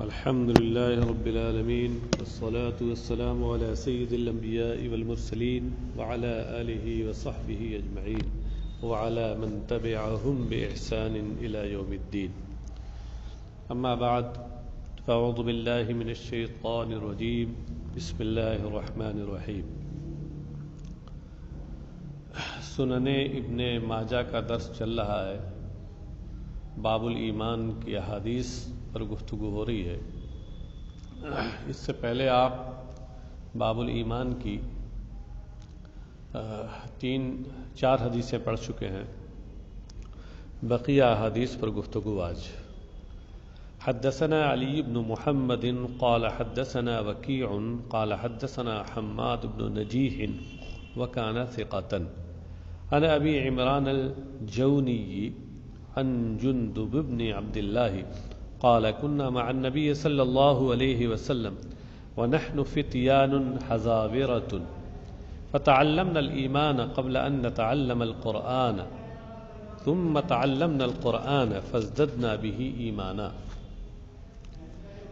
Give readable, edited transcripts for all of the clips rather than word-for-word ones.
الحمد لله رب العالمين والصلاة والسلام على سيد الأنبياء والمرسلين وعلى آله وصحبه أجمعين وعلى من تبعهم بإحسان إلى يوم الدين. أما بعد، فأعوذ بالله من الشيطان الرجيم. بسم الله الرحمن الرحيم. سنن ابن ماجہ کا درس چل رہا ہے. باب الایمان کی احادیث پر گفتگو ہو رہی ہے. اس سے پہلے آپ باب الایمان کی 3-4 حدیثیں پڑھ چکے ہیں. بقیہ احادیث پر گفتگو آج. حدثنا علی بن محمد قال حدثنا وکیع قال حدثنا حماد بن نجیح وكان ثقة عن ابی عمران الجونی عن جندب بن عبد الله قال كنا مع النبي صلى الله عليه وسلم ونحن فتيان حزاورة فتعلمنا الإيمان قبل أن نتعلم القرآن ثم تعلمنا القرآن فازددنا به ایمانا.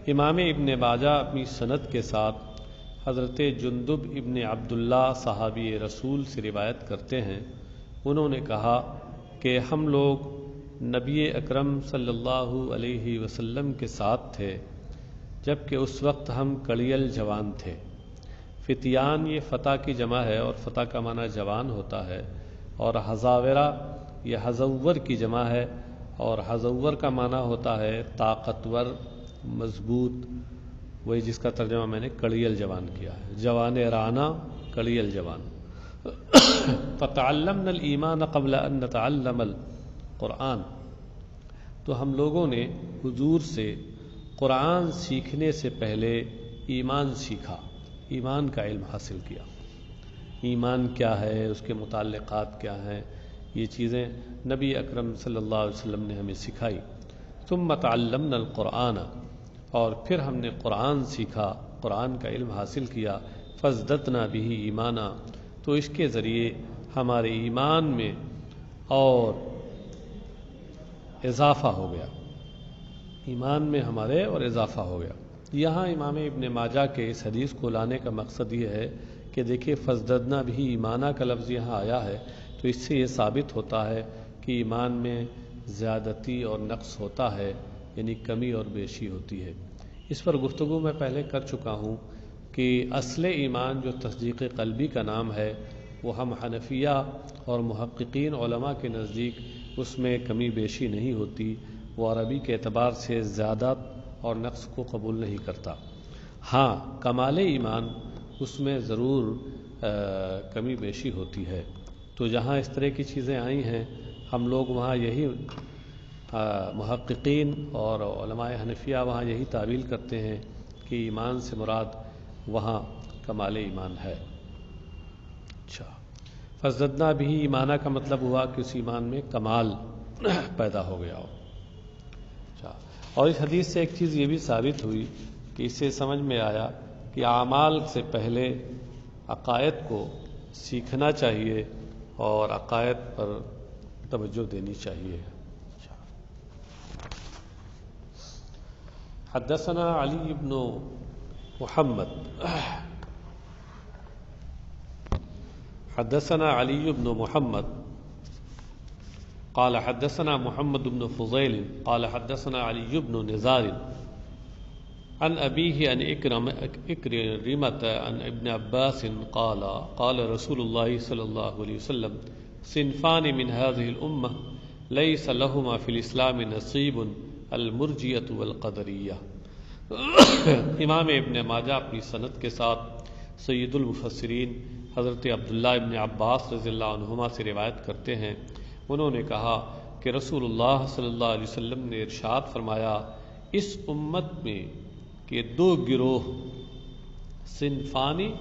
امام ابن ماجہ اپنی سند کے ساتھ حضرت جندب ابن عبداللہ صحابی رسول سے روایت کرتے ہیں. انہوں نے کہا کہ ہم لوگ نبی اکرم صلی اللہ علیہ وسلم کے ساتھ تھے جبکہ اس وقت ہم کڑیل جوان تھے. فتیان یہ فتح کی جمع ہے اور فتح کا معنی جوان ہوتا ہے، اور حزاورہ یہ حزور کی جمع ہے اور حزور کا معنی ہوتا ہے طاقتور، مضبوط. وہی جس کا ترجمہ میں نے کڑیل جوان کیا ہے، جوان رانا، کڑیل جوان. فتعلمنا الایمان قبل ان نتعلم القرآن، تو ہم لوگوں نے حضور سے قرآن سیکھنے سے پہلے ایمان سیکھا، ایمان کا علم حاصل کیا. ایمان کیا ہے، اس کے متعلقات کیا ہیں، یہ چیزیں نبی اکرم صلی اللہ علیہ وسلم نے ہمیں سکھائی. ثم تعلمنا القرآن، اور پھر ہم نے قرآن سیکھا، قرآن کا علم حاصل کیا. فازددنا به ایمانا، تو اس کے ذریعے ہمارے ایمان میں اور اضافہ ہو گیا، ایمان میں ہمارے اور اضافہ ہو گیا. یہاں امام ابن ماجہ کے اس حدیث کو لانے کا مقصد یہ ہے کہ دیکھیے فازددنا به ایمانا کا لفظ یہاں آیا ہے، تو اس سے یہ ثابت ہوتا ہے کہ ایمان میں زیادتی اور نقص ہوتا ہے، یعنی کمی اور بیشی ہوتی ہے. اس پر گفتگو میں پہلے کر چکا ہوں کہ اصل ایمان جو تصدیق قلبی کا نام ہے، وہ ہم حنفیہ اور محققین علماء کے نزدیک اس میں کمی بیشی نہیں ہوتی. وہ عربی کے اعتبار سے زیادت اور نقص کو قبول نہیں کرتا. ہاں، کمال ایمان اس میں ضرور کمی بیشی ہوتی ہے. تو جہاں اس طرح کی چیزیں آئی ہیں، ہم لوگ وہاں یہی محققین اور علماء حنفیہ وہاں یہی تعویل کرتے ہیں کہ ایمان سے مراد وہاں کمال ایمان ہے. اچھا، فازددنا به ایمانا کا مطلب ہوا کہ اس ایمان میں کمال پیدا ہو گیا ہو. اچھا، اور اس حدیث سے ایک چیز یہ بھی ثابت ہوئی کہ اس سے سمجھ میں آیا کہ اعمال سے پہلے عقائد کو سیکھنا چاہیے اور عقائد پر توجہ دینی چاہیے. حدثنا علی بن محمد حدثنا علی بن محمد قال حدثنا محمد بن فضيل قال حدثنا علي بن نزار عن أبيه عن إكرمة عن ابن عباس قال قال رسول الله صلى الله عليه وسلم صنفان من هذه الأمة ليس لهما في الإسلام نصيب المرجئة والقدرية. امام ابن ماجہ اپنی سند کے ساتھ سید المفسرین حضرت عبداللہ ابن عباس رضی اللہ عنہما سے روایت کرتے ہیں. انہوں نے کہا کہ رسول اللہ صلی اللہ علیہ وسلم نے ارشاد فرمایا، اس امت میں کہ 2 گروہ، صنفانی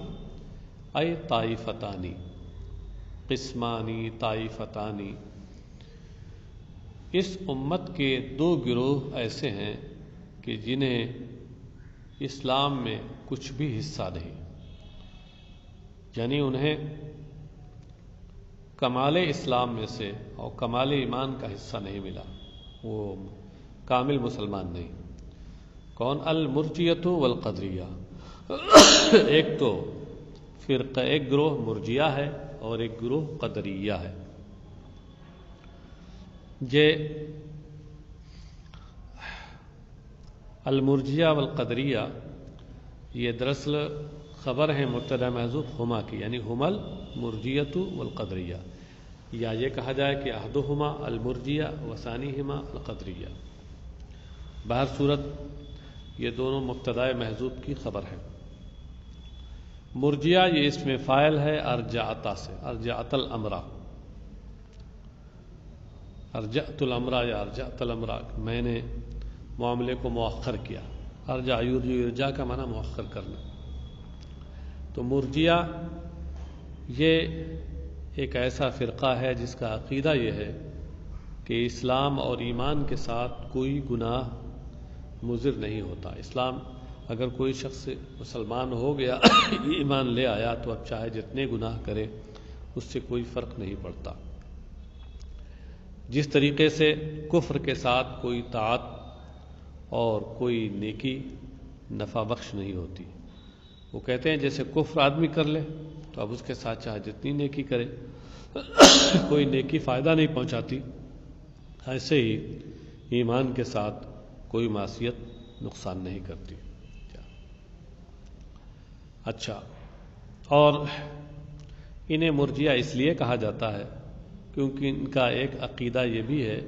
ای طائفتانی، قسمانی طائفتانی، اس امت کے 2 گروہ ایسے ہیں کہ جنہیں اسلام میں کچھ بھی حصہ نہیں، یعنی انہیں کمال اسلام میں سے اور کمال ایمان کا حصہ نہیں ملا، وہ کامل مسلمان نہیں. کون؟ المرجیۃ والقدریہ. ایک تو فرقہ، ایک گروہ مرجیہ ہے اور ایک گروہ قدریہ ہے. المرجیہ والقدریہ یہ دراصل خبر ہے مبتدا محذوف ہما کی، یعنی ہم المرجیۃ والقدریہ، یا یہ کہا جائے کہ احدہما المرجیہ وثانیہما القدریہ. بہر صورت یہ دونوں مبتدا محذوف کی خبر ہے. مرجیہ یہ اس میں فاعل ہے ارجعتا سے، ارجعت الامر، ارجعت الامر یا ارجعت الامر، میں نے معاملے کو مؤخر کیا. ارجع یرجع، ارجاع کا معنی مؤخر کرنا. تو مرجیہ یہ ایک ایسا فرقہ ہے جس کا عقیدہ یہ ہے کہ اسلام اور ایمان کے ساتھ کوئی گناہ مضر نہیں ہوتا. اسلام، اگر کوئی شخص مسلمان ہو گیا ایمان لے آیا تو اب چاہے جتنے گناہ کرے اس سے کوئی فرق نہیں پڑتا. جس طریقے سے کفر کے ساتھ کوئی طاعت اور کوئی نیکی نفع بخش نہیں ہوتی. وہ کہتے ہیں جیسے کفر آدمی کر لے تو اب اس کے ساتھ چاہے جتنی نیکی کرے کوئی نیکی فائدہ نہیں پہنچاتی. ایسے ہی ایمان کے ساتھ کوئی معصیت نقصان نہیں کرتی. اچھا، اور انہیں مرجیہ اس لیے کہا جاتا ہے کیونکہ ان کا ایک عقیدہ یہ بھی ہے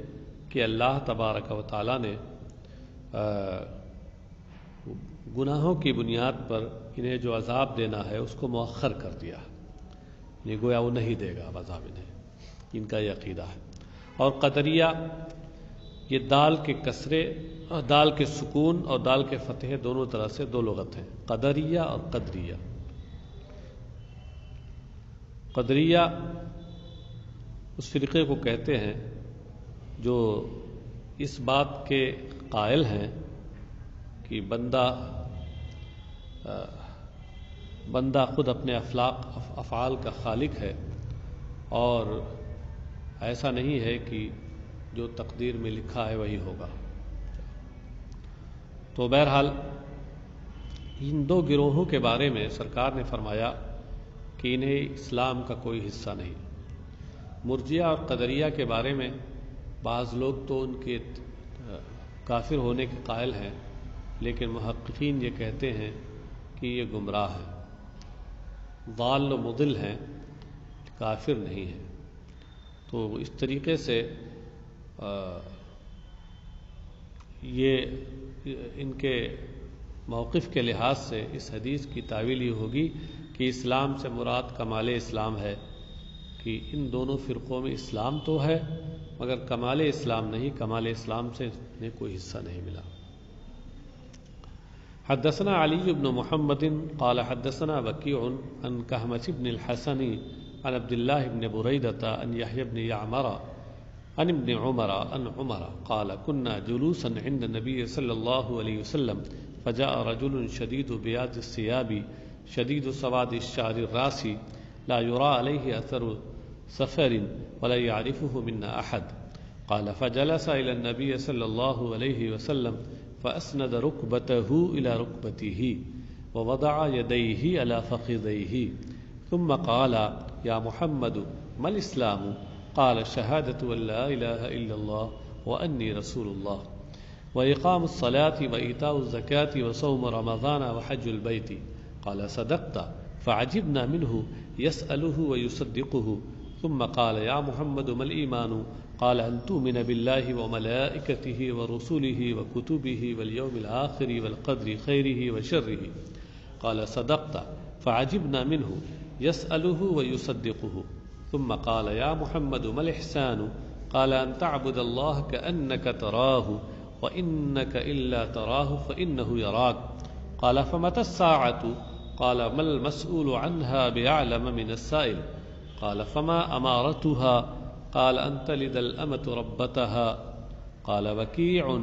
کہ اللہ تبارک و تعالیٰ نے گناہوں کی بنیاد پر انہیں جو عذاب دینا ہے اس کو مؤخر کر دیا، یہ گویا وہ نہیں دے گا عذاب انہیں. ان کا یہ عقیدہ ہے. اور قدریہ یہ دال کے کسرے اور دال کے سکون اور دال کے فتح دونوں طرح سے دو لغت ہیں، قدریہ اور قدریہ. قدریہ اس فرقے کو کہتے ہیں جو اس بات کے قائل ہیں کہ بندہ خود اپنے افعال کا خالق ہے اور ایسا نہیں ہے کہ جو تقدیر میں لکھا ہے وہی ہوگا. تو بہرحال ان دو گروہوں کے بارے میں سرکار نے فرمایا کہ انہیں اسلام کا کوئی حصہ نہیں. مرجیہ اور قدریہ کے بارے میں بعض لوگ تو ان کے کافر ہونے کے قائل ہیں، لیکن محققین یہ کہتے ہیں کہ یہ گمراہ ہیں، ضال و مضل ہیں، کافر نہیں ہیں. تو اس طریقے سے یہ ان کے موقف کے لحاظ سے اس حدیث کی تعویل یہ ہوگی کہ اسلام سے مراد کمال اسلام ہے، کہ ان دونوں فرقوں میں اسلام تو ہے مگر کمال اسلام نہیں، کمال اسلام سے انہیں کوئی حصہ نہیں ملا. حدثنا علی بن محمد قال حدثنا وکیع عن کہمس بن الحسن عن عبد الله بن بريدة عن يحيى بن يعمر عن ابن عمر عن عمر قال كنا جلوسا عند النبي صلى الله عليه وسلم فجاء رجل شديد بياض الثياب شديد سواد الشعر الراس لا يرى عليه أثر سفر ولا يعرفه منا أحد. قال فجلس إلى النبي صلى الله عليه وسلم فأسند ركبته إلى ركبته ووضع يديه على فخذيه ثم قال يا محمد ما الإسلام؟ قال شهادة أن لا إله إلا الله وأني رسول الله وإقام الصلاة وإيتاء الزكاة وصوم رمضان وحج البيت. قال صدقت. فعجبنا منه يسأله ويصدقه. ثم قال يا محمد ما الإيمان؟ قال أن تؤمن بالله وملائكته ورسله وكتبه واليوم الآخر والقدر خيره وشره. قال صدقت. فعجبنا منه يسأله ويصدقه. ثم قال يا محمد ما الإحسان؟ قال أن تعبد الله كأنك تراه وإنك إلا تراه فإنه يراك. قال فمتى الساعة؟ قال ما المسؤول عنها بأعلم من السائل. قال فما أمارتها؟ قال أن تلد الأمة ربتها. قال وكيع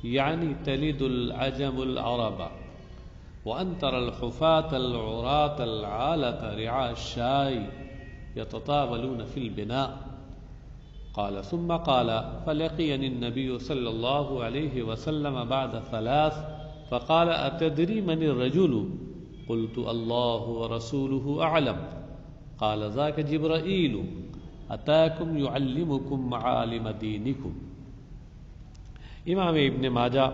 يعني تلد العجم العرب وأن ترى الحفاة العراة العالة رعاء الشاي يتطاولون في البناء. قال ثم قال فلقيني النبي صلى الله عليه وسلم بعد 3 فقال أتدري من الرجل قلت الله ورسوله أعلم قال ذاك جبرائيل أتاكم يعلمكم معالم دينكم۔ امام ابن ماجہ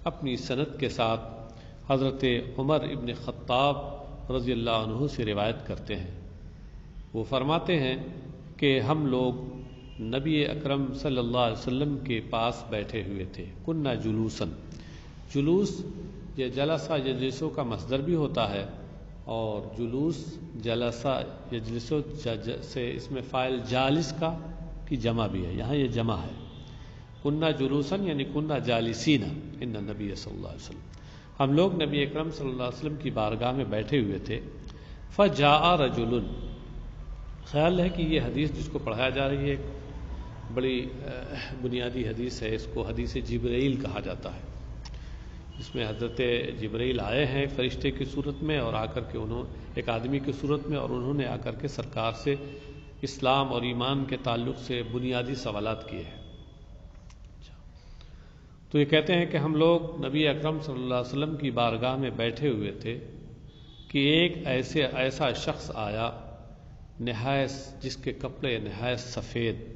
اپنی سند کے ساتھ حضرت عمر ابن خطاب رضی اللہ عنہ سے روایت کرتے ہیں، وہ فرماتے ہیں کہ ہم لوگ نبی اکرم صلی اللہ علیہ وسلم کے پاس بیٹھے ہوئے تھے۔ کننا جلوسن، جلوس یہ جلسہ یجلسو کا مصدر بھی ہوتا ہے، اور جلوس جلسہ یجلسو سے اس میں فاعل جالس کا کی جمع بھی ہے، یہاں یہ جمع ہے۔ کننا جلوسن یعنی کننا جالسین ان نبی صلی اللہ علیہ وسلم، ہم لوگ نبی اکرم صلی اللہ علیہ وسلم کی بارگاہ میں بیٹھے ہوئے تھے۔ فجاء رجل، خیال ہے کہ یہ حدیث جس کو پڑھایا جا رہی ہے بڑی بنیادی حدیث ہے، اس کو حدیث جبرائیل کہا جاتا ہے۔ اس میں حضرت جبرائیل آئے ہیں فرشتے کی صورت میں، اور آ کر کے انہوں ایک آدمی کی صورت میں، اور انہوں نے آ کر کے سرکار سے اسلام اور ایمان کے تعلق سے بنیادی سوالات کیے ہیں۔ تو یہ کہتے ہیں کہ ہم لوگ نبی اکرم صلی اللہ علیہ وسلم کی بارگاہ میں بیٹھے ہوئے تھے کہ ایک ایسا شخص آیا نہایت، جس کے کپڑے نہایت سفید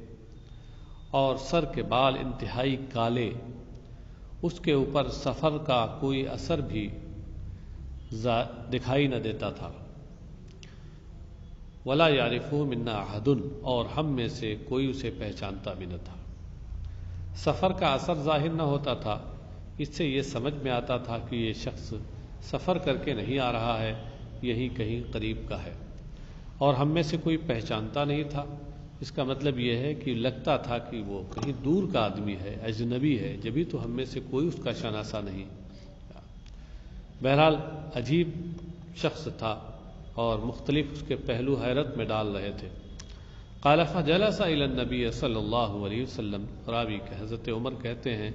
اور سر کے بال انتہائی کالے، اس کے اوپر سفر کا کوئی اثر بھی دکھائی نہ دیتا تھا۔ ولا یعرفہ منا احد، اور ہم میں سے کوئی اسے پہچانتا بھی نہ تھا۔ سفر کا اثر ظاہر نہ ہوتا تھا، اس سے یہ سمجھ میں آتا تھا کہ یہ شخص سفر کر کے نہیں آ رہا ہے، یہی کہیں قریب کا ہے، اور ہم میں سے کوئی پہچانتا نہیں تھا۔ اس کا مطلب یہ ہے کہ لگتا تھا کہ وہ کہیں دور کا آدمی ہے، اجنبی ہے، جبھی تو ہم میں سے کوئی اس کا شناسہ نہیں۔ بہرحال عجیب شخص تھا، اور مختلف اس کے پہلو حیرت میں ڈال رہے تھے۔ قال فجلس الى النبی صلی اللہ علیہ وسلم، راوی کہ حضرت عمر کہتے ہیں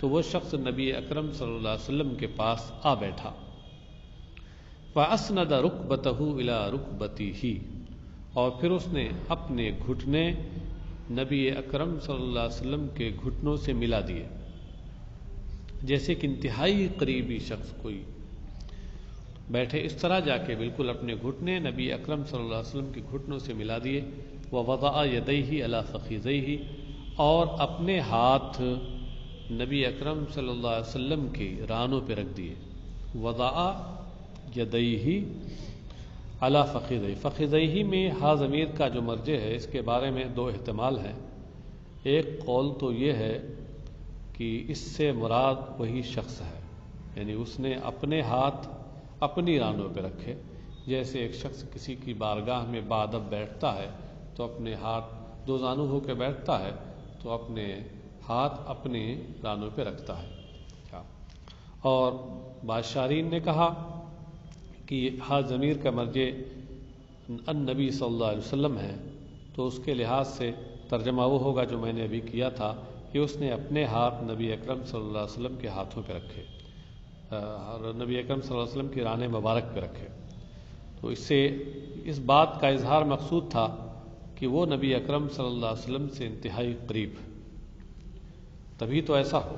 تو وہ شخص نبی اکرم صلی اللہ علیہ وسلم کے پاس آ بیٹھا۔ فاسند رکبتہ الى رکبتہ، اور پھر اس نے اپنے گھٹنے نبی اکرم صلی اللہ علیہ وسلم کے گھٹنوں سے ملا دیے، جیسے کہ انتہائی قریبی شخص کوئی بیٹھے اس طرح جا کے بالکل اپنے گھٹنے نبی اکرم صلی اللہ علیہ وسلم کے گھٹنوں سے ملا دیے۔ ووضع یدیہ علی فخذیہ، اور اپنے ہاتھ نبی اکرم صلی اللہ علیہ وسلم کی رانوں پہ رکھ دیے۔ وضع یدیہ علی فخذیہ، فخذیہ میں ہا ضمیر کا جو مرجع ہے، اس کے بارے میں دو احتمال ہیں۔ ایک قول تو یہ ہے کہ اس سے مراد وہی شخص ہے، یعنی اس نے اپنے ہاتھ اپنی رانوں پہ رکھے، جیسے ایک شخص کسی کی بارگاہ میں بادب بیٹھتا ہے تو اپنے ہاتھ دو زانو ہو کے بیٹھتا ہے، تو اپنے ہاتھ اپنے رانوں پہ رکھتا ہے۔ اور بادشاہین نے کہا کہ ہا ضمیر کا مرجع النبی صلی اللہ علیہ وسلم ہے، تو اس کے لحاظ سے ترجمہ وہ ہوگا جو میں نے ابھی کیا تھا کہ اس نے اپنے ہاتھ نبی اکرم صلی اللہ علیہ وسلم کے ہاتھوں پہ رکھے، نبی اکرم صلی اللہ علیہ وسلم کی رانے مبارک پہ رکھے۔ تو اس سے اس بات کا اظہار مقصود تھا کہ وہ نبی اکرم صلی اللہ علیہ وسلم سے انتہائی قریب، تبھی تو ایسا ہو۔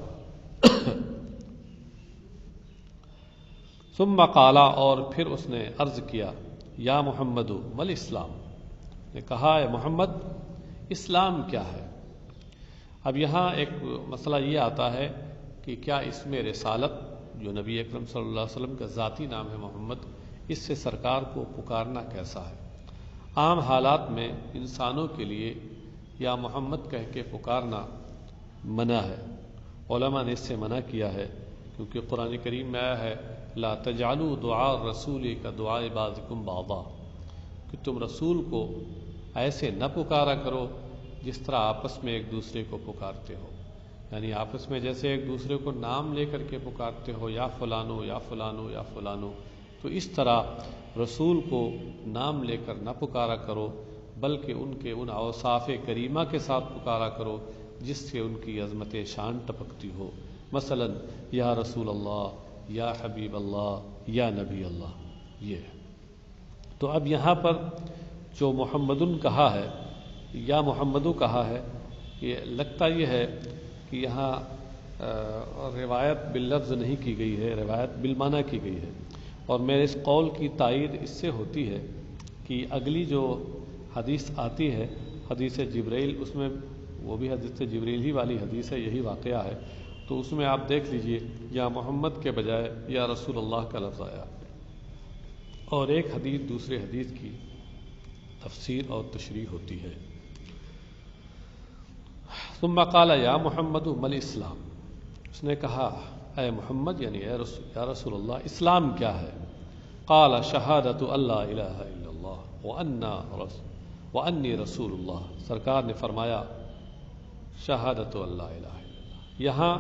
ثم قال، اور پھر اس نے عرض کیا، یا محمد مل اسلام، نے کہا اے محمد اسلام کیا ہے؟ اب یہاں ایک مسئلہ یہ آتا ہے کہ کیا اس میں رسالت، جو نبی اکرم صلی اللہ علیہ وسلم کا ذاتی نام ہے محمد، اس سے سرکار کو پکارنا کیسا ہے؟ عام حالات میں انسانوں کے لیے یا محمد کہہ کے پکارنا منع ہے، علماء نے اس سے منع کیا ہے، کیونکہ قرآن کریم میں آیا ہے لا تجعلوا دعاء الرسول کا دعاء بعضکم بعضا، کہ تم رسول کو ایسے نہ پکارا کرو جس طرح آپس میں ایک دوسرے کو پکارتے ہو، یعنی آپس میں جیسے ایک دوسرے کو نام لے کر کے پکارتے ہو، یا فلانو یا فلانو یا فلانو، تو اس طرح رسول کو نام لے کر نہ پکارا کرو، بلکہ ان کے ان اوصاف کریمہ کے ساتھ پکارا کرو جس سے ان کی عظمت شان ٹپکتی ہو، مثلا یا رسول اللہ، یا حبیب اللہ، یا نبی اللہ، یہ ہے۔ تو اب یہاں پر جو محمدن کہا ہے یا محمدو کہا ہے، یہ لگتا یہ ہے کہ یہاں روایت باللفظ نہیں کی گئی ہے، روایت بالمعنی کی گئی ہے، اور میرے اس قول کی تائید اس سے ہوتی ہے کہ اگلی جو حدیث آتی ہے حدیث جبرائیل، اس میں وہ بھی حدیث جبرائیل ہی والی حدیث ہے، یہی واقعہ ہے، تو اس میں آپ دیکھ لیجئے یا محمد کے بجائے یا رسول اللہ کا لفظ آیا، اور ایک حدیث دوسرے حدیث کی تفسیر اور تشریح ہوتی ہے۔ ثم قال یا محمد ما الاسلام، اس نے کہا اے محمد یعنی یا رسول اللہ اسلام کیا ہے؟ قال شہادت اللہ الہ الا اللہ وانی رسول اللہ، سرکار نے فرمایا شہادت اللہ الہ الا اللہ، یہاں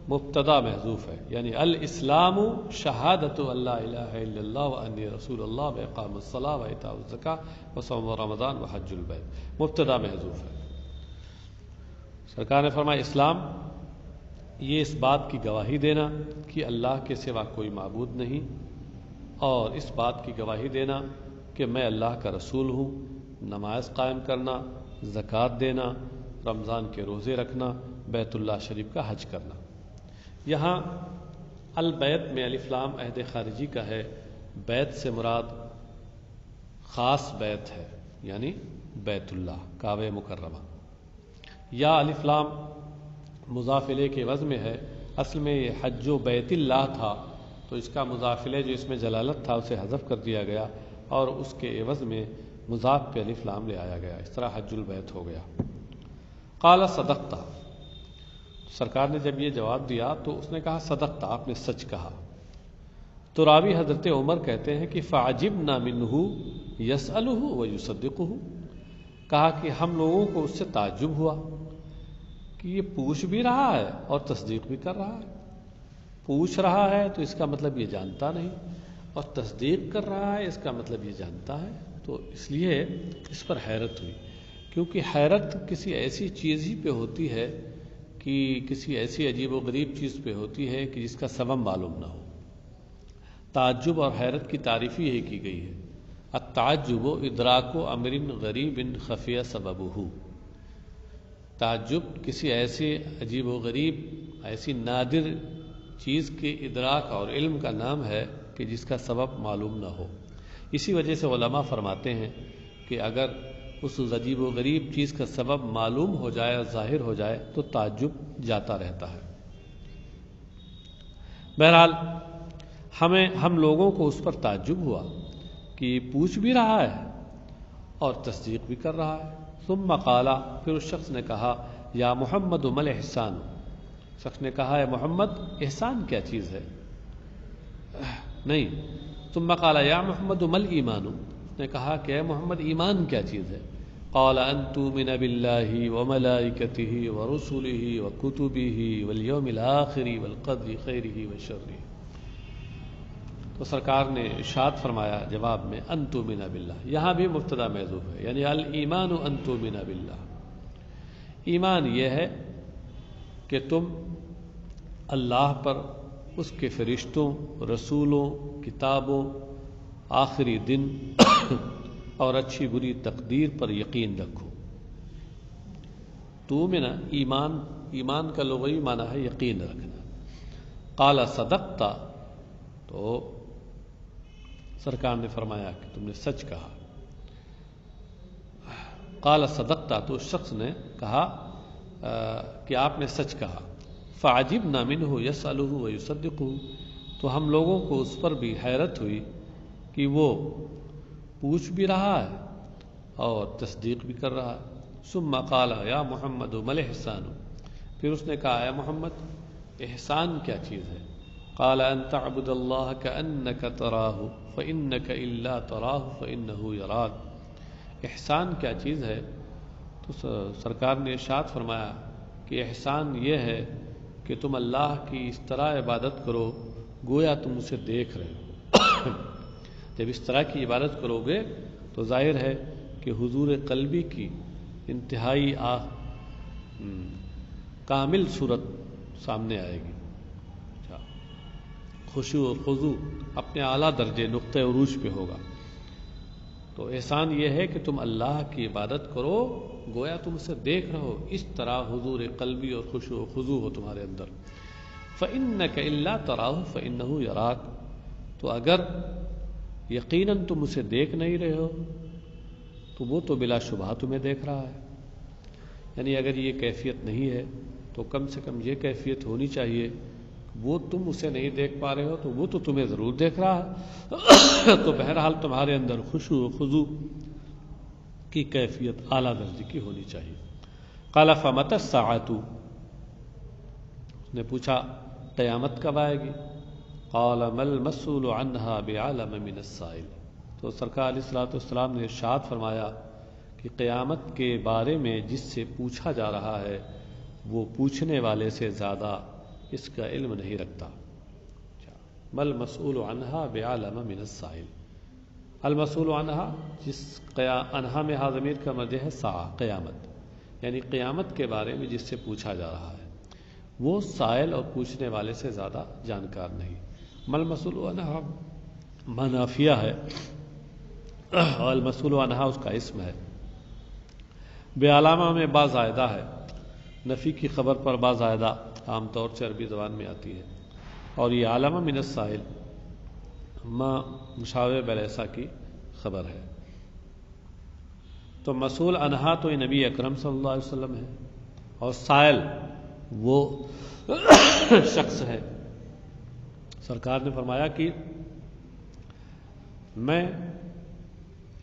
مبتدا محذوف ہے، یعنی الاسلام شہادت اللہ الہ الا اللہ وانی رسول اللہ واقام الصلاۃ وایتاء الزکاۃ وصوم رمضان وحج البیت، مبتدا محذوف ہے۔ سرکار نے فرمایا اسلام یہ اس بات کی گواہی دینا کہ اللہ کے سوا کوئی معبود نہیں، اور اس بات کی گواہی دینا کہ میں اللہ کا رسول ہوں، نماز قائم کرنا، زکوٰۃ دینا، رمضان کے روزے رکھنا، بیت اللہ شریف کا حج کرنا۔ یہاں البیت میں الف لام عہد خارجی کا ہے، بیت سے مراد خاص بیت ہے، یعنی بیت اللہ کعبہ مکرمہ، یا الف لام مضاف الیہ کے عوض میں ہے، اصل میں یہ حج و بیت اللہ تھا، تو اس کا مضاف الیہ جو اس میں جلالت تھا اسے حذف کر دیا گیا اور اس کے عوض میں مضاف پہ الف لام لے آیا گیا، اس طرح حج البیت ہو گیا۔ قال صدقت، سرکار نے جب یہ جواب دیا تو اس نے کہا صدقت، آپ نے سچ کہا۔ تو راوی حضرت عمر کہتے ہیں کہ فعجبنا منہ یسألہ ویصدقہ، کہا کہ ہم لوگوں کو اس سے تعجب ہوا کہ یہ پوچھ بھی رہا ہے اور تصدیق بھی کر رہا ہے، پوچھ رہا ہے تو اس کا مطلب یہ جانتا نہیں، اور تصدیق کر رہا ہے اس کا مطلب یہ جانتا ہے، تو اس لیے اس پر حیرت ہوئی، کیونکہ حیرت کسی ایسی چیز ہی پہ ہوتی ہے کہ کسی ایسی عجیب و غریب چیز پہ ہوتی ہے کہ جس کا سبب معلوم نہ ہو۔ تعجب اور حیرت کی تعریف یہی کی گئی ہے، التعجب ادراک امر غریب خفی سببہ، تعجب کسی ایسے عجیب و غریب ایسی نادر چیز کے ادراک اور علم کا نام ہے کہ جس کا سبب معلوم نہ ہو۔ اسی وجہ سے علماء فرماتے ہیں کہ اگر اس عجیب و غریب چیز کا سبب معلوم ہو جائے اور ظاہر ہو جائے تو تعجب جاتا رہتا ہے۔ بہرحال ہم لوگوں کو اس پر تعجب ہوا کہ یہ پوچھ بھی رہا ہے اور تصدیق بھی کر رہا ہے۔ ثم قال، پھر اس شخص نے کہا یا محمد ما الاحسان، شخص نے کہا ہے محمد احسان کیا چیز ہے؟ نہیں، ثم قال یا محمد ما الایمان، اس نے کہا کہ اے محمد ایمان کیا چیز ہے؟ قال ان تؤمن باللہ وملائکتہ ورسلہ وکتبہ والیوم الآخر والقدر خیرہ وشرہ۔ تو سرکار نے ارشاد فرمایا جواب میں ان تؤمن باللہ، یہاں بھی مبتدا محذوف ہے، یعنی الایمان ان تؤمن باللہ، ایمان یہ ہے کہ تم اللہ پر، اس کے فرشتوں، رسولوں، کتابوں، آخری دن اور اچھی بری تقدیر پر یقین رکھو۔ تؤمن ایمان کا لغوی معنی ہے یقین رکھنا۔ قال صدقت، تو سرکار نے فرمایا کہ تم نے سچ کہا۔ قال صدقت، تو اس شخص نے کہا کہ آپ نے سچ کہا۔ فعجبنا منہ یسألہ ویصدقہ، تو ہم لوگوں کو اس پر بھی حیرت ہوئی کہ وہ پوچھ بھی رہا ہے اور تصدیق بھی کر رہا ہے۔ ثم قال یا محمد ما الاحسان، پھر اس نے کہا اے محمد احسان کیا چیز ہے؟ قال ان تعبد اللہ کأنک تراہ فإنک الا تراہ فإنہ یراک، احسان کیا چیز ہے؟ تو سرکار نے ارشاد فرمایا کہ احسان یہ ہے کہ تم اللہ کی اس طرح عبادت کرو گویا تم اسے دیکھ رہے ہو۔ جب اس طرح کی عبادت کرو گے تو ظاہر ہے کہ حضور قلبی کی انتہائی کامل صورت سامنے آئے گی، خشوع و خضوع اپنے اعلیٰ درجے نقطۂ عروج پہ ہوگا۔ تو احسان یہ ہے کہ تم اللہ کی عبادت کرو گویا تم اسے دیکھ رہو، اس طرح حضور قلبی اور خشوع و خضوع ہو تمہارے اندر۔ فَإِنَّكَ إِلَّا تَرَاهُ فَإِنَّهُ يَرَاكَ، تو اگر یقیناً تم اسے دیکھ نہیں رہے ہو تو وہ تو بلا شبہ تمہیں دیکھ رہا ہے۔ یعنی اگر یہ کیفیت نہیں ہے تو کم سے کم یہ کیفیت ہونی چاہیے، وہ تم اسے نہیں دیکھ پا رہے ہو تو وہ تو تمہیں ضرور دیکھ رہا ہے۔ تو بہرحال تمہارے اندر خشوع و خضوع کی کیفیت اعلیٰ درجے کی ہونی چاہیے۔ قال فمتی الساعۃ، اس نے پوچھا قیامت کب آئے گی؟ قال ما المسؤول عنها بعلم من السائل، تو سرکار علیہ الصلوۃ والسلام نے ارشاد فرمایا کہ قیامت کے بارے میں جس سے پوچھا جا رہا ہے وہ پوچھنے والے سے زیادہ اس کا علم نہیں رکھتا۔ ما المسؤول عنها بعلم من السائل، المسؤول عنها، جس عنہا میں ہا ضمیر کا مرجع ہے ساعہ، قیامت، یعنی قیامت کے بارے میں جس سے پوچھا جا رہا ہے وہ سائل اور پوچھنے والے سے زیادہ جانکار نہیں۔ ما المسؤول عنها منافیہ ہے اور المسؤول عنها اس کا اسم ہے۔ بے علامہ میں با زائدہ ہے، نفی کی خبر پر با زائدہ عام طور سے عربی زبان میں آتی ہے، اور یہ علامہ من السائل ما مشابہ بلیسا کی خبر ہے۔ تو مسئول عنہا تو یہ نبی اکرم صلی اللہ علیہ وسلم ہے، اور سائل وہ شخص ہے۔ سرکار نے فرمایا کہ میں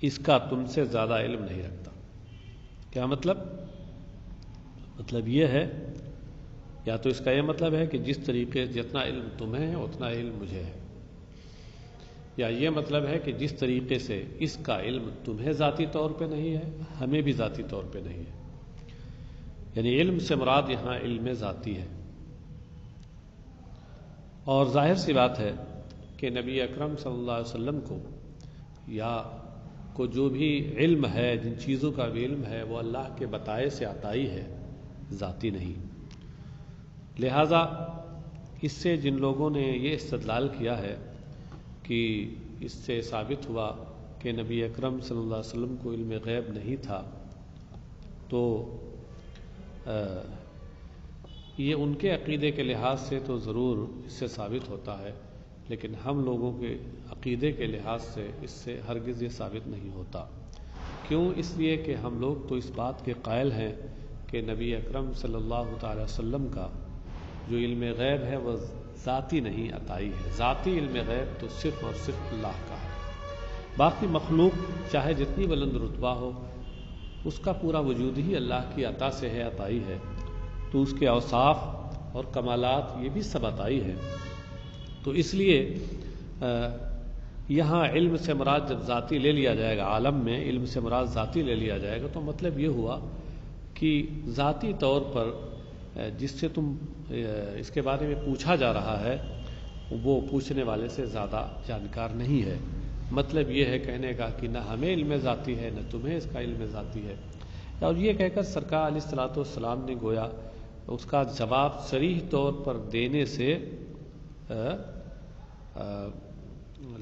اس کا تم سے زیادہ علم نہیں رکھتا۔ کیا مطلب؟ مطلب یہ ہے، یا تو اس کا یہ مطلب ہے کہ جس طریقے جتنا علم تمہیں ہے اتنا علم مجھے ہے، یا یہ مطلب ہے کہ جس طریقے سے اس کا علم تمہیں ذاتی طور پہ نہیں ہے ہمیں بھی ذاتی طور پہ نہیں ہے۔ یعنی علم سے مراد یہاں علم ذاتی ہے۔ اور ظاہر سی بات ہے کہ نبی اکرم صلی اللہ علیہ وسلم کو یا کو جو بھی علم ہے، جن چیزوں کا بھی علم ہے، وہ اللہ کے بتائے سے عطائی ہے، ذاتی نہیں۔ لہذا اس سے جن لوگوں نے یہ استدلال کیا ہے کہ اس سے ثابت ہوا کہ نبی اکرم صلی اللہ علیہ وسلم کو علم غیب نہیں تھا، تو یہ ان کے عقیدے کے لحاظ سے تو ضرور اس سے ثابت ہوتا ہے، لیکن ہم لوگوں کے عقیدے کے لحاظ سے اس سے ہرگز یہ ثابت نہیں ہوتا۔ کیوں؟ اس لیے کہ ہم لوگ تو اس بات کے قائل ہیں کہ نبی اکرم صلی اللہ تعالی وسلم کا جو علم غیب ہے وہ ذاتی نہیں عطائی ہے۔ ذاتی علم غیب تو صرف اور صرف اللہ کا ہے۔ باقی مخلوق چاہے جتنی بلند رتبہ ہو، اس کا پورا وجود ہی اللہ کی عطا سے ہے، عطائی ہے، تو اس کے اوصاف اور کمالات یہ بھی سب عطائی ہے۔ تو اس لیے یہاں علم سے مراد جب ذاتی لے لیا جائے گا، عالم میں علم سے مراد ذاتی لے لیا جائے گا، تو مطلب یہ ہوا کہ ذاتی طور پر جس سے تم اس کے بارے میں پوچھا جا رہا ہے وہ پوچھنے والے سے زیادہ جانکار نہیں ہے۔ مطلب یہ ہے کہنے کا کہ نہ ہمیں علم ذاتی ہے نہ تمہیں اس کا علم ذاتی ہے۔ اور یہ کہہ کر سرکار علیہ الصلوۃ والسلام نے گویا اس کا جواب صریح طور پر دینے سے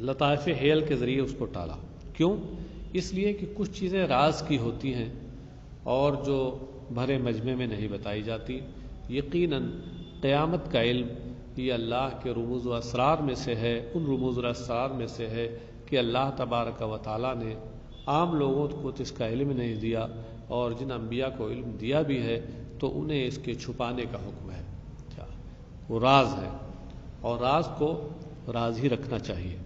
لطائف حیل کے ذریعے اس کو ٹالا۔ کیوں؟ اس لیے کہ کچھ چیزیں راز کی ہوتی ہیں اور جو بھرے مجمع میں نہیں بتائی جاتی۔ یقیناً قیامت کا علم یہ اللہ کے رموز و اسرار میں سے ہے، ان رموز و اسرار میں سے ہے کہ اللہ تبارک و تعالیٰ نے عام لوگوں کو تو اس کا علم نہیں دیا، اور جن انبیاء کو علم دیا بھی ہے تو انہیں اس کے چھپانے کا حکم ہے۔ کیا؟ وہ راز ہے، اور راز کو راز ہی رکھنا چاہیے۔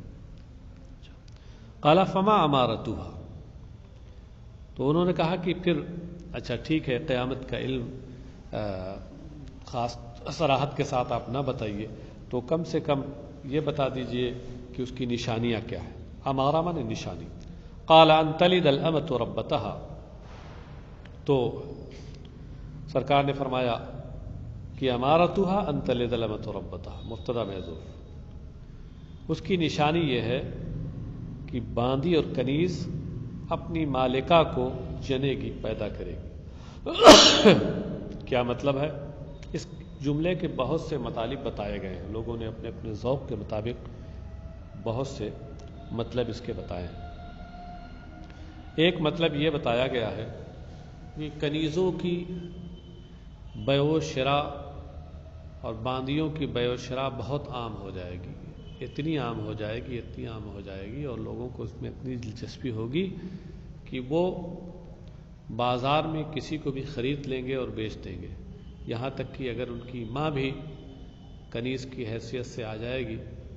قال فما امارتها، تو انہوں نے کہا کہ پھر اچھا ٹھیک ہے، قیامت کا علم خاص صراحت کے ساتھ آپ نہ بتائیے، تو کم سے کم یہ بتا دیجئے کہ اس کی نشانیاں کیا ہیں۔ امارہ مانے نشانی۔ قال ان تلد الامۃ ربتها، تو سرکار نے فرمایا کہ امارتها ان تلد الامۃ ربتها، مبتدا محذوف، اس کی نشانی یہ ہے کہ باندی اور کنیز اپنی مالکہ کو جنے گی، پیدا کرے گی۔ کیا مطلب ہے؟ اس جملے کے بہت سے مطالب بتائے گئے ہیں، لوگوں نے اپنے اپنے ذوق کے مطابق بہت سے مطلب اس کے بتائے ہیں۔ ایک مطلب یہ بتایا گیا ہے کہ کنیزوں کی بیع و شراء اور باندیوں کی بیع و شراء بہت عام ہو جائے گی، اتنی عام ہو جائے گی، اتنی عام ہو جائے گی، اور لوگوں کو اس میں اتنی دلچسپی ہوگی کہ وہ بازار میں کسی کو بھی خرید لیں گے اور بیچ دیں گے، یہاں تک کہ اگر ان کی ماں بھی کنیز کی حیثیت سے آ جائے گی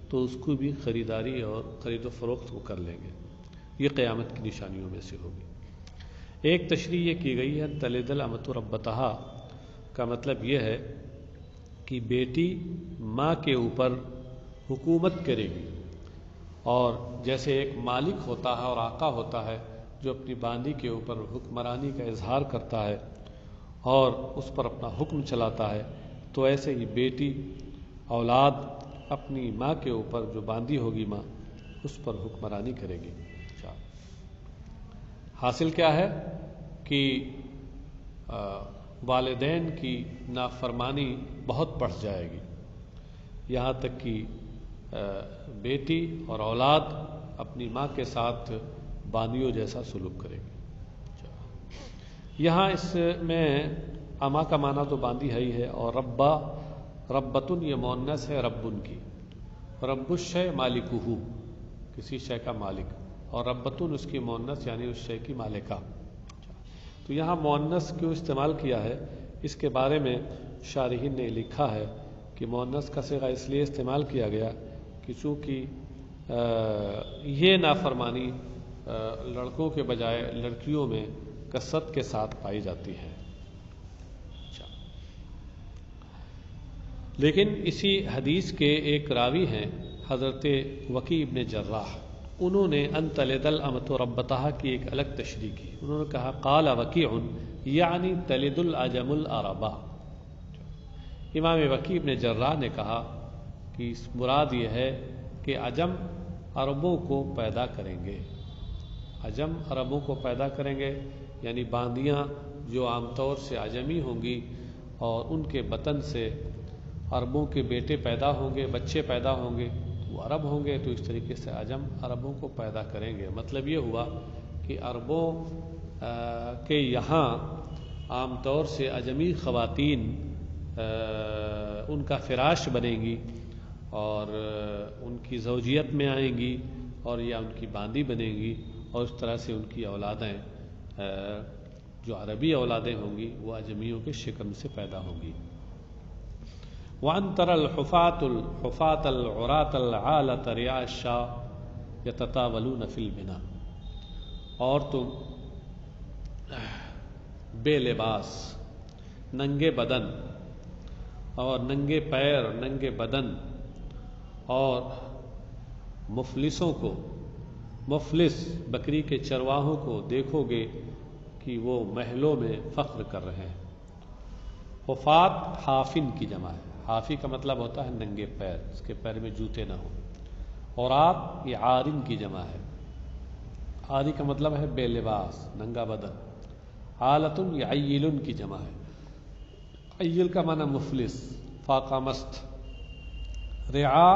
تو اس کو بھی خریداری اور خرید و فروخت وہ کر لیں گے۔ یہ قیامت کی نشانیوں میں سے ہوگی۔ ایک تشریح یہ کی گئی ہے تلد الامۃ ربتہا کا مطلب یہ ہے کہ بیٹی ماں کے اوپر حکومت کرے گی، اور جیسے ایک مالک ہوتا ہے اور آقا ہوتا ہے جو اپنی باندی کے اوپر حکمرانی کا اظہار کرتا ہے اور اس پر اپنا حکم چلاتا ہے، تو ایسے ہی بیٹی اولاد اپنی ماں کے اوپر جو باندی ہوگی ماں اس پر حکمرانی کرے گی۔ حاصل کیا ہے کہ والدین کی نافرمانی بہت بڑھ جائے گی، یہاں تک کہ بیٹی اور اولاد اپنی ماں کے ساتھ باندیوں جیسا سلوک کرے گی۔ یہاں اس میں اما کا معنی تو باندی ہے ہی ہے، اور ربا ربتن یہ مؤنث ہے ربن کی، رب الشے مالکہ کسی شے کا مالک، اور ربتن اس کی مؤنث یعنی اس شے کی مالکہ۔ تو یہاں مؤنث کیوں استعمال کیا ہے، اس کے بارے میں شارحین نے لکھا ہے کہ مؤنث کا صیغہ اس لیے استعمال کیا گیا کہ چونکہ یہ نافرمانی لڑکوں کے بجائے لڑکیوں میں کثرت کے ساتھ پائی جاتی ہے۔ لیکن اسی حدیث کے ایک راوی ہیں حضرت وکیع بن جراح، انہوں نے ان تلد الامۃ ربتہا کی ایک الگ تشریح کی۔ انہوں نے کہا قال وکیع یعنی تلد العجم العربا۔ امام وکیع بن جراح نے کہا کہ اس مراد یہ ہے کہ عجم عربوں کو پیدا کریں گے، عجم عربوں کو پیدا کریں گے، یعنی باندیاں جو عام طور سے عجمی ہوں گی اور ان کے بطن سے عربوں کے بیٹے پیدا ہوں گے، بچے پیدا ہوں گے، وہ عرب ہوں گے، تو اس طریقے سے عجم عربوں کو پیدا کریں گے۔ مطلب یہ ہوا کہ عربوں کے یہاں عام طور سے عجمی خواتین ان کا فراش بنیں گی اور ان کی زوجیت میں آئیں گی، اور یا ان کی باندی بنیں گی، اور اس طرح سے ان کی اولادیں جو عربی اولادیں ہوں گی وہ عجمیوں کے شکم سے پیدا ہوں گی۔ وَأَن تَرَى الْحُفَاةَ الْعُرَاةَ الْعَالَةَ رِعَاءَ الشَّاةِ يَتَطَاوَلُونَ فِي الْبِنَاءِ، اور تم بے لباس، ننگے بدن اور ننگے پیر، ننگے بدن اور مفلسوں کو، مفلس بکری کے چرواہوں کو دیکھو گے کہ وہ محلوں میں فخر کر رہے ہیں۔ حفات حافن کی جمع ہے، حافی کا مطلب ہوتا ہے ننگے پیر، اس کے پیر میں جوتے نہ ہوں، اور آپ یہ عارن کی جمع ہے، عاری کا مطلب ہے بے لباس، ننگا بدن، عالتن یہ عیلن کی جمع ہے، عیل کا معنی مفلس، فاقہ مست، رعا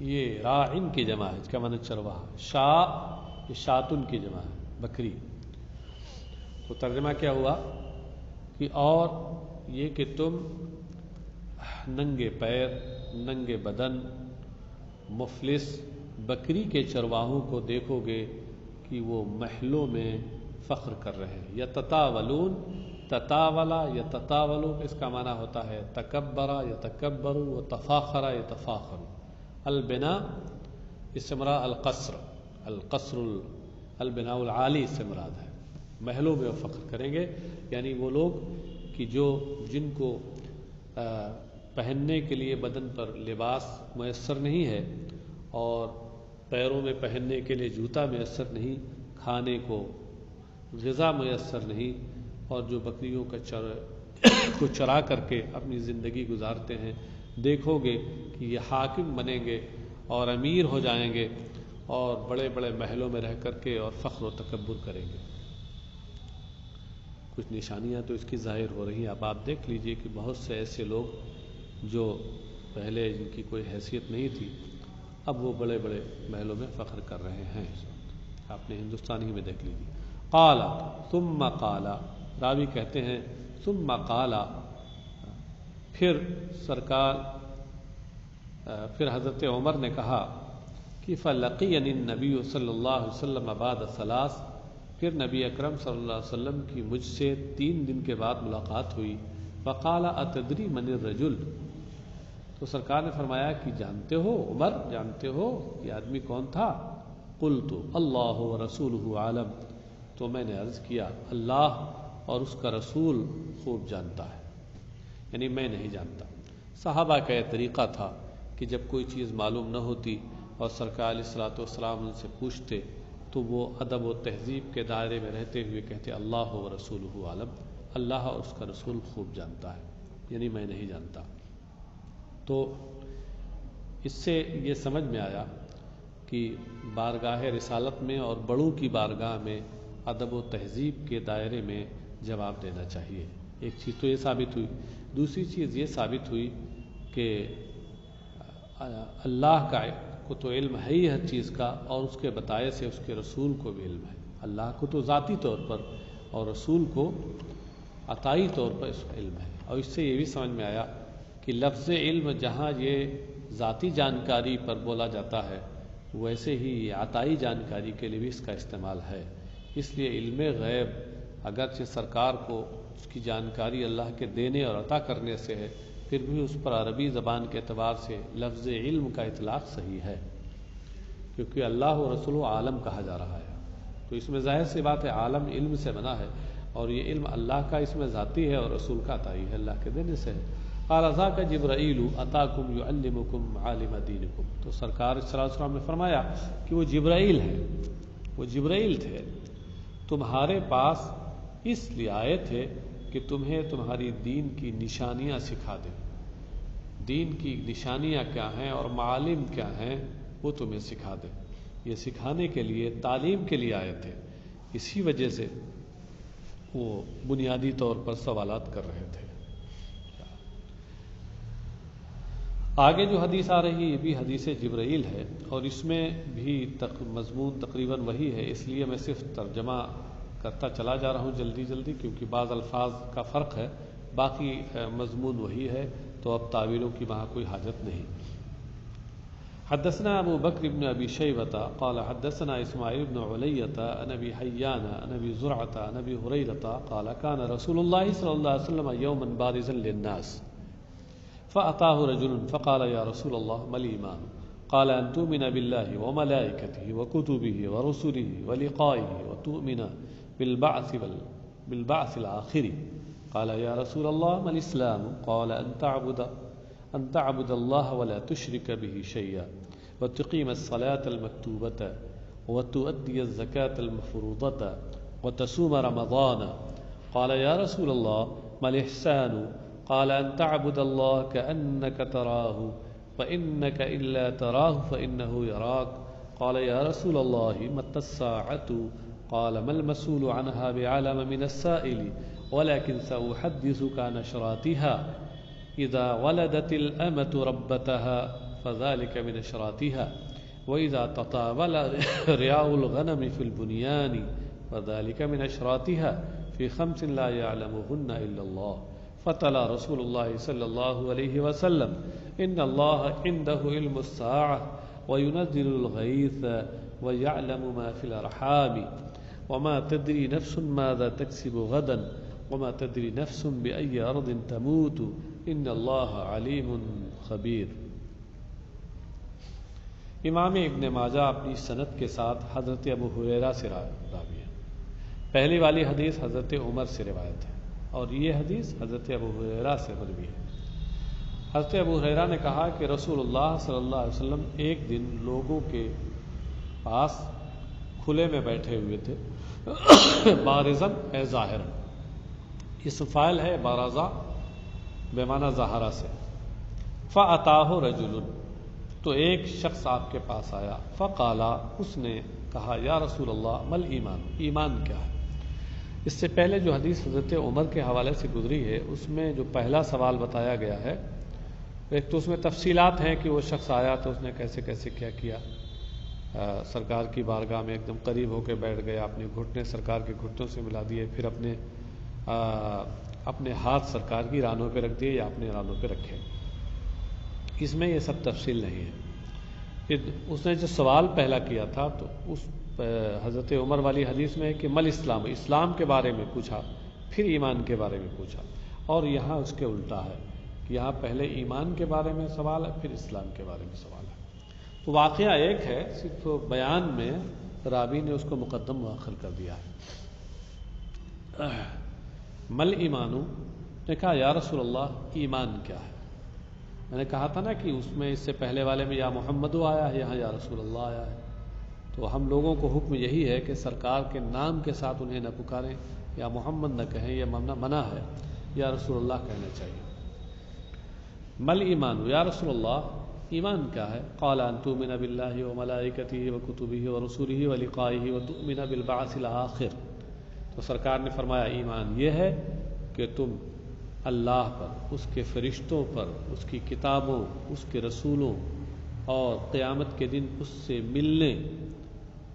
یہ راعن کی جمع ہے، اس کا معنی چرواہا، شاء یہ شاتن کی جمع ہے، بکری۔ تو ترجمہ کیا ہوا کہ اور یہ کہ تم ننگے پیر، ننگے بدن، مفلس بکری کے چرواہوں کو دیکھو گے کہ وہ محلوں میں فخر کر رہے ہیں۔ یتطاولون، تطاولا یتطاولو اس کا معنی ہوتا ہے تکبرا یتکبرو و تفاخرا یتفاخرو۔ البنا اس سے مراد القصر، القصر البناء العالی سے مراد ہے، محلوں میں وہ فخر کریں گے، یعنی وہ لوگ کہ جن کو پہننے کے لیے بدن پر لباس میسر نہیں ہے اور پیروں میں پہننے کے لیے جوتا میسر نہیں، کھانے کو غذا میسر نہیں، اور جو بکریوں کو چرا کر کے اپنی زندگی گزارتے ہیں، دیکھو گے کہ یہ حاکم بنیں گے اور امیر ہو جائیں گے اور بڑے بڑے محلوں میں رہ کر کے اور فخر و تکبر کریں گے۔ کچھ نشانیاں تو اس کی ظاہر ہو رہی ہیں۔ اب آپ دیکھ لیجئے کہ بہت سے ایسے لوگ جو پہلے جن کی کوئی حیثیت نہیں تھی، اب وہ بڑے بڑے محلوں میں فخر کر رہے ہیں۔ آپ نے ہندوستانی میں دیکھ لیجیے. قال ثم قال، راوی کہتے ہیں ثم قال، پھر حضرت عمر نے کہا کہ فلقینی النبی صلی اللہ علیہ وسلم بعد ثلاث، پھر نبی اکرم صلی اللہ علیہ وسلم کی مجھ سے 3 دن کے بعد ملاقات ہوئی. فقال اتدری من الرجل، تو سرکار نے فرمایا کہ جانتے ہو عمر، جانتے ہو یہ آدمی کون تھا؟ قلت اللہ ورسولہ عالم، تو میں نے عرض کیا اللہ اور اس کا رسول خوب جانتا ہے، یعنی میں نہیں جانتا. صحابہ کا یہ طریقہ تھا کہ جب کوئی چیز معلوم نہ ہوتی اور سرکار علیہ الصلوۃ والسلام ان سے پوچھتے تو وہ ادب و تہذیب کے دائرے میں رہتے ہوئے کہتے اللہ و رسولہ عالم، اللہ اور اس کا رسول خوب جانتا ہے، یعنی میں نہیں جانتا. تو اس سے یہ سمجھ میں آیا کہ بارگاہ رسالت میں اور بڑوں کی بارگاہ میں ادب و تہذیب کے دائرے میں جواب دینا چاہیے. ایک چیز تو یہ ثابت ہوئی. دوسری چیز یہ ثابت ہوئی کہ اللہ کا کو تو علم ہے ہی ہر چیز کا، اور اس کے بتائے سے اس کے رسول کو بھی علم ہے. اللہ کو تو ذاتی طور پر اور رسول کو عطائی طور پر اس کا علم ہے. اور اس سے یہ بھی سمجھ میں آیا کہ لفظ علم جہاں یہ ذاتی جانکاری پر بولا جاتا ہے، ویسے ہی یہ عطائی جانکاری کے لیے بھی اس کا استعمال ہے. اس لیے علم غیب اگرچہ سرکار کو اس کی جانکاری اللہ کے دینے اور عطا کرنے سے ہے، پھر بھی اس پر عربی زبان کے اعتبار سے لفظ علم کا اطلاق صحیح ہے، کیونکہ اللہ و رسول عالم کہا جا رہا ہے. تو اس میں ظاہر سی بات ہے عالم علم سے بنا ہے، اور یہ علم اللہ کا اس میں ذاتی ہے اور رسول کا عطائی ہے، اللہ کے دینے سے ہے. قال ذاک جبرائیل اتاکم یعلمکم عالم دینکم، تو سرکار صلی اللہ علیہ وسلم نے فرمایا کہ وہ جبرائیل ہے، وہ جبرائیل تھے، تمہارے پاس اس لیے آئے تھے کہ تمہیں تمہاری دین کی نشانیاں سکھا دیں. دین کی نشانیاں کیا ہیں اور معالم کیا ہیں وہ تمہیں سکھا دیں. یہ سکھانے کے لیے، تعلیم کے لیے آئے تھے. اسی وجہ سے وہ بنیادی طور پر سوالات کر رہے تھے. آگے جو حدیث آ رہی ہے یہ بھی حدیث جبرائیل ہے، اور اس میں بھی مضمون تقریباً وہی ہے. اس لیے میں صرف ترجمہ کرتا چلا جا رہا ہوں جلدی جلدی، کیونکہ بعض الفاظ کا فرق ہے، باقی مضمون وہی ہے، تو اب تعویلوں کی وہاں کوئی حاجت نہیں. حدثنا ابو بکر بن ابی شیبہ قال حدثنا اسماعیل بن علیۃ عن ابی حیان عن ابی زرعۃ عن ابی ہریرہ قال كان رسول اللہ صلی اللہ علیہ وسلم یوما بارزا للناس فأتاه رجل فقال يا رسول الله ما الإيمان؟ قال أن تؤمن بالله وملائكته وكتبه ورسله ولقائه وتؤمن بالبعث الآخر. قال يا رسول الله ما الإسلام؟ قال أن تعبد الله ولا تشرك به شيئا وتقيم الصلاة المكتوبة وتؤدي الزكاة المفروضة وتصوم رمضان. قال يا رسول الله ما الإحسان؟ قال أن تعبد الله كأنك تراه فإنك إلا تراه فإنه يراك. قال يا رسول الله متى الساعة؟ قال ما المسؤول عنها بعلم من السائل ولكن سأحدثك عن أشراطها. إذا ولدت الأمة ربتها فذلك من أشراطها، وإذا تطاول رعاء الغنم في البنيان فذلك من أشراطها، في 5 لا يعلمهن إلا الله. فتلا رسول الله صلى الله عليه وسلم إن الله عنده علم الساعة وينزل الغيث ويعلم ما في الأرحام وما تدري نفس ماذا تكسب غدا وما تدري نفس بأي أرض تموت إن الله عليم خبير. امام ابن ماجہ اپنی سند کے ساتھ حضرت ابو ہریرہ سے راوی ہے. پہلی والی حدیث حضرت عمر سے روایت ہے، اور یہ حدیث حضرت ابو ہریرہ سے مروی ہے. حضرت ابو ہریرہ نے کہا کہ رسول اللہ صلی اللہ علیہ وسلم ایک دن لوگوں کے پاس کھلے میں بیٹھے ہوئے تھے. بارزن اے ظاہر، اس فاعل ہے بارزہ بمعنی ظاہرہ سے. فأتاه رجل، تو ایک شخص آپ کے پاس آیا. فقالا، اس نے کہا یا رسول اللہ مل ایمان، ایمان کیا ہے؟ اس سے پہلے جو حدیث حضرت عمر کے حوالے سے گزری ہے اس میں جو پہلا سوال بتایا گیا ہے، ایک تو اس میں تفصیلات ہیں کہ وہ شخص آیا تو اس نے کیسے کیسے کیا کیا، سرکار کی بارگاہ میں ایک دم قریب ہو کے بیٹھ گئے، اپنے گھٹنے سرکار کے گھٹنوں سے ملا دیے، پھر اپنے ہاتھ سرکار کی رانوں پہ رکھ دیے یا اپنے رانوں پہ رکھے. اس میں یہ سب تفصیل نہیں ہے. پھر اس نے جو سوال پہلا کیا تھا تو اس حضرت عمر والی حدیث میں ہے کہ مل اسلام، اسلام کے بارے میں پوچھا، پھر ایمان کے بارے میں پوچھا. اور یہاں اس کے الٹا ہے کہ یہاں پہلے ایمان کے بارے میں سوال ہے، پھر اسلام کے بارے میں سوال ہے. تو واقعہ ایک ہے، صرف بیان میں راوی نے اس کو مقدم مؤخر کر دیا ہے. مل ایمانو نے کہا یا رسول اللہ ایمان کیا ہے؟ میں نے کہا تھا نا کہ اس میں اس سے پہلے والے میں یا محمد آیا ہے، یہاں یا رسول اللہ آیا ہے. تو ہم لوگوں کو حکم یہی ہے کہ سرکار کے نام کے ساتھ انہیں نہ پکاریں، یا محمد نہ کہیں، یہ منع ہے، یا رسول اللہ کہنا چاہیے. مل ایمان یا رسول اللہ ایمان کیا ہے؟ قال ان تؤمن باللہ وملائکتہ وکتبہ ورسلہ ولقائہ وتؤمن بالبعث الآخر. تو سرکار نے فرمایا ایمان یہ ہے کہ تم اللہ پر، اس کے فرشتوں پر، اس کی کتابوں، اس کے رسولوں اور قیامت کے دن اس سے ملنے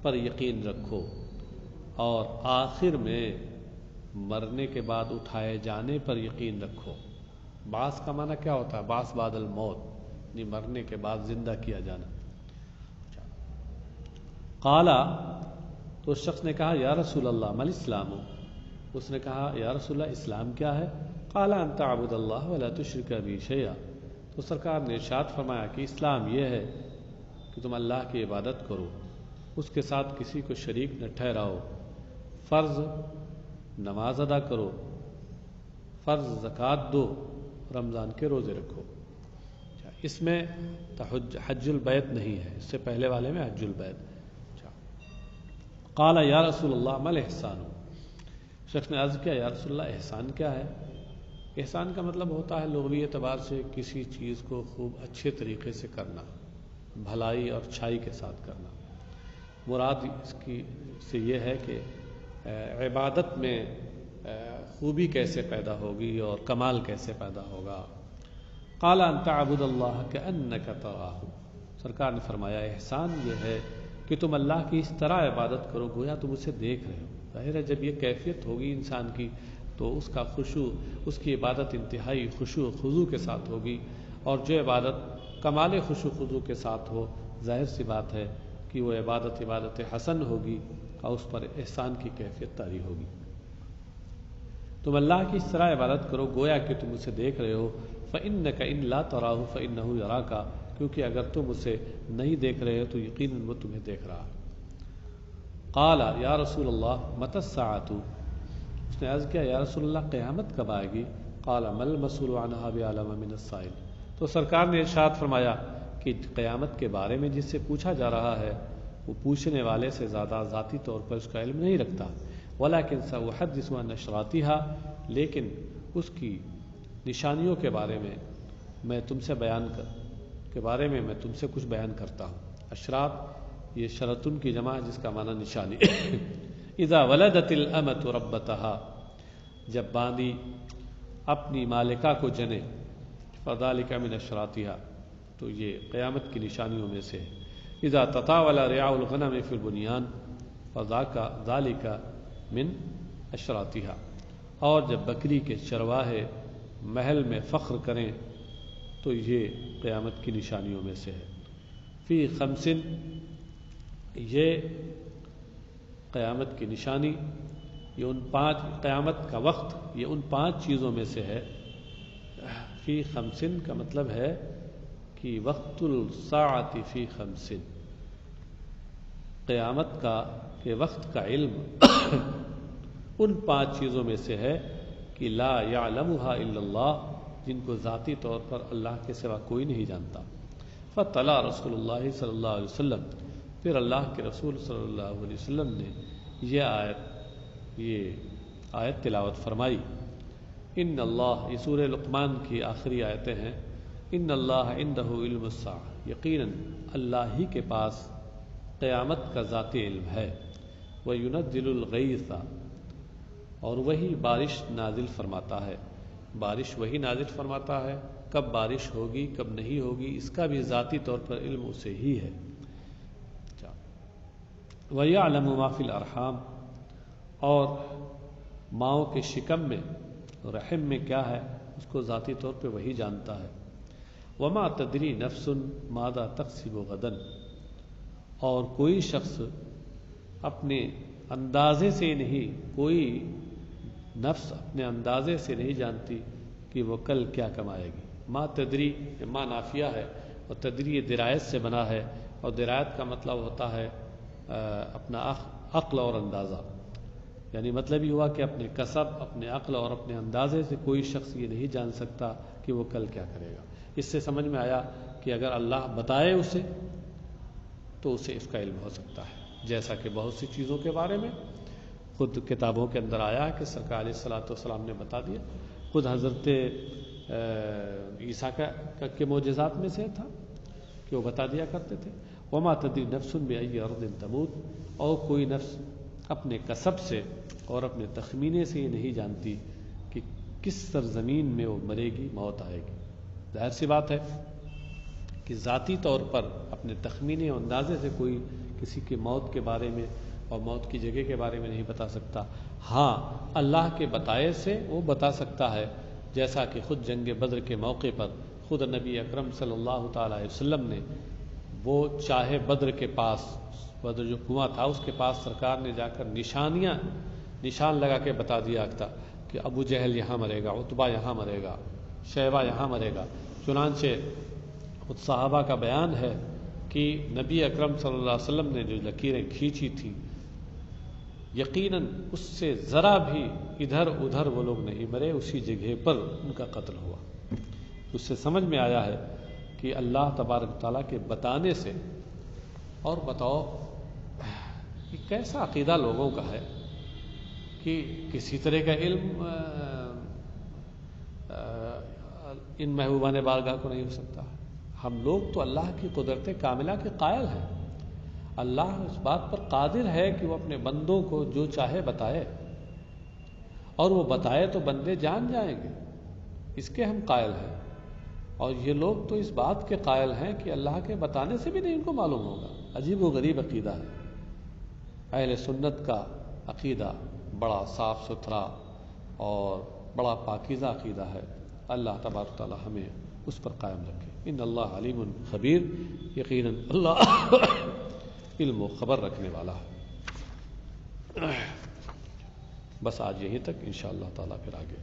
پر یقین رکھو، اور آخر میں مرنے کے بعد اٹھائے جانے پر یقین رکھو. بعث کا معنی کیا ہوتا ہے؟ بعث بعد الموت، یعنی مرنے کے بعد زندہ کیا جانا. قالا تو اس شخص نے کہا یا رسول اللہ مل اسلام. اس نے کہا یا رسول اللہ اسلام کیا ہے؟ قال ان تعبد اللہ ولا تشرک بہ شیئا. تو سرکار نے ارشاد فرمایا کہ اسلام یہ ہے کہ تم اللہ کی عبادت کرو، اس کے ساتھ کسی کو شریک نہ ٹھہراؤ، فرض نماز ادا کرو، فرض زکوٰۃ دو، رمضان کے روزے رکھو. اس میں حج البیت نہیں ہے، اس سے پہلے والے میں حج البیت. قال یا رسول اللہ مل احسان. شخص نے عرض کیا یا رسول اللہ احسان کیا ہے؟ احسان کا مطلب ہوتا ہے لغوی اعتبار سے کسی چیز کو خوب اچھے طریقے سے کرنا، بھلائی اور اچھائی کے ساتھ کرنا. مراد اس کی سے یہ ہے کہ عبادت میں خوبی کیسے پیدا ہوگی اور کمال کیسے پیدا ہوگا. قال ان تعبد اللہ کأنک تراہ. سرکار نے فرمایا احسان یہ ہے کہ تم اللہ کی اس طرح عبادت کرو گویا تم اسے دیکھ رہے ہو. ظاہر ہے جب یہ کیفیت ہوگی انسان کی تو اس کا خشوع، اس کی عبادت انتہائی خشوع و خضوع کے ساتھ ہوگی. اور جو عبادت کمال خشوع و خضوع کے ساتھ ہو، ظاہر سی بات ہے کہ وہ عبادت حسن ہوگی اور اس پر احسان کی کیفیت طاری ہوگی. تم اللہ کی اس طرح عبادت کرو گویا کہ تم اسے دیکھ رہے ہو. فإنک ان لا تراہ فإنہ یراک. کیونکہ اگر تم اسے نہیں دیکھ رہے ہو تو یقیناً وہ تمہیں دیکھ رہا. قال یا رسول اللہ متی الساعۃ. اس نے عرض کیا یا رسول اللہ قیامت کب آئے گی؟ قال ما المسؤول عنہا بعلم من السائل. تو سرکار نے ارشاد فرمایا کہ قیامت کے بارے میں جس سے پوچھا جا رہا ہے وہ پوچھنے والے سے زیادہ ذاتی طور پر اس کا علم نہیں رکھتا. ولکن سأحدث عن اشراطها. لیکن اس کی نشانیوں کے بارے میں تم سے میں تم سے کچھ بیان کرتا ہوں. اشراط یہ شرطن کی جمع ہے جس کا معنی نشانی. اذا ولدت الامۃ ربتها. جب باندی اپنی مالکہ کو جنے. فذلک من اشراطها. تو یہ قیامت کی نشانیوں میں سے ہے. اذا تطاول رعاء الغنم فی البنیان فذلک من اشراطها. اور جب بکری کے چرواہے محل میں فخر کریں تو یہ قیامت کی نشانیوں میں سے ہے. فی خمسن. یہ قیامت کی نشانی، یہ ان 5 قیامت کا وقت یہ ان 5 چیزوں میں سے ہے. فی خمسن کا مطلب ہے کہ وقت الساعۃ فی خمسن. قیامت کا کہ وقت کا علم ان 5 چیزوں میں سے ہے کہ لا یعلمها الا اللہ، جن کو ذاتی طور پر اللہ کے سوا کوئی نہیں جانتا. فطلع رسول اللہ صلی اللہ علیہ وسلم. پھر اللہ کے رسول صلی اللہ علیہ وسلم نے یہ آیت تلاوت فرمائی. ان اللہ، یہ سورہ لقمان کی آخری آیتیں ہیں. ان اللہ عنده علم الساعہ. یقیناً اللہ ہی کے پاس قیامت کا ذاتی علم ہے. وینزل الغیث. اور وہی بارش نازل فرماتا ہے. بارش وہی نازل فرماتا ہے. کب بارش ہوگی کب نہیں ہوگی اس کا بھی ذاتی طور پر علم اسے ہی ہے. وَيَعْلَمُ مَا فِي الْأَرْحَامِ، اور ماؤں کے شکم میں، رحم میں کیا ہے اس کو ذاتی طور پہ وہی جانتا ہے۔ وَمَا تَدْرِي نَفْسٌ مَاذَا تَكْسِبُ غَدًا، اور کوئی شخص اپنے اندازے سے نہیں، کوئی نفس اپنے اندازے سے نہیں جانتی کہ وہ کل کیا کمائے گی۔ ما تدری ما نافیہ ہے، اور تدری درایت سے بنا ہے، اور درایت کا مطلب ہوتا ہے اپنا عقل اور اندازہ، یعنی مطلب یہ ہوا کہ اپنے کسب، اپنے عقل اور اپنے اندازے سے کوئی شخص یہ نہیں جان سکتا کہ وہ کل کیا کرے گا۔ اس سے سمجھ میں آیا کہ اگر اللہ بتائے اسے تو اسے اس کا علم ہو سکتا ہے، جیسا کہ بہت سی چیزوں کے بارے میں خود کتابوں کے اندر آیا ہے کہ سرکار علیہ الصلوۃ والسلام نے بتا دیا۔ خود حضرت عیسیٰ کے معجزات میں سے تھا کہ وہ بتا دیا کرتے تھے۔ وما تدری نفس بأی ارض تموت، اور کوئی نفس اپنے کسب سے اور اپنے تخمینے سے یہ نہیں جانتی کہ کس سرزمین میں وہ مرے گی، موت آئے گی۔ ظاہر سی بات ہے کہ ذاتی طور پر اپنے تخمینے اور اندازے سے کوئی کسی کے موت کے بارے میں اور موت کی جگہ کے بارے میں نہیں بتا سکتا۔ ہاں اللہ کے بتائے سے وہ بتا سکتا ہے، جیسا کہ خود جنگ بدر کے موقع پر خود نبی اکرم صلی اللہ تعالی علیہ وسلم نے وہ چاہے بدر کے پاس، بدر جو کنواں تھا اس کے پاس سرکار نے جا کر نشان لگا کے بتا دیا تھا کہ ابو جہل یہاں مرے گا، عتبہ یہاں مرے گا، شیبہ یہاں مرے گا۔ چنانچہ خود صحابہ کا بیان ہے کہ نبی اکرم صلی اللہ علیہ وسلم نے جو لکیریں کھینچی تھیں، یقیناً اس سے ذرا بھی ادھر ادھر وہ لوگ نہیں مرے، اسی جگہ پر ان کا قتل ہوا۔ اس سے سمجھ میں آیا ہے کہ اللہ تبارک تعالیٰ کے بتانے سے، اور بتاؤ کہ کیسا عقیدہ لوگوں کا ہے کہ کسی طرح کا علم ان محبوبان بارگاہ کو نہیں ہو سکتا۔ ہم لوگ تو اللہ کی قدرت کاملہ کے قائل ہیں، اللہ اس بات پر قادر ہے کہ وہ اپنے بندوں کو جو چاہے بتائے، اور وہ بتائے تو بندے جان جائیں گے، اس کے ہم قائل ہیں۔ اور یہ لوگ تو اس بات کے قائل ہیں کہ اللہ کے بتانے سے بھی نہیں ان کو معلوم ہوگا۔ عجیب و غریب عقیدہ ہے۔ اہل سنت کا عقیدہ بڑا صاف ستھرا اور بڑا پاکیزہ عقیدہ ہے۔ اللہ تبارک تعالی ہمیں اس پر قائم رکھے۔ ان اللہ علیم خبیر، یقیناً اللہ علم و خبر رکھنے والا ہے۔ بس آج یہیں تک، انشاءاللہ تعالی پھر آگے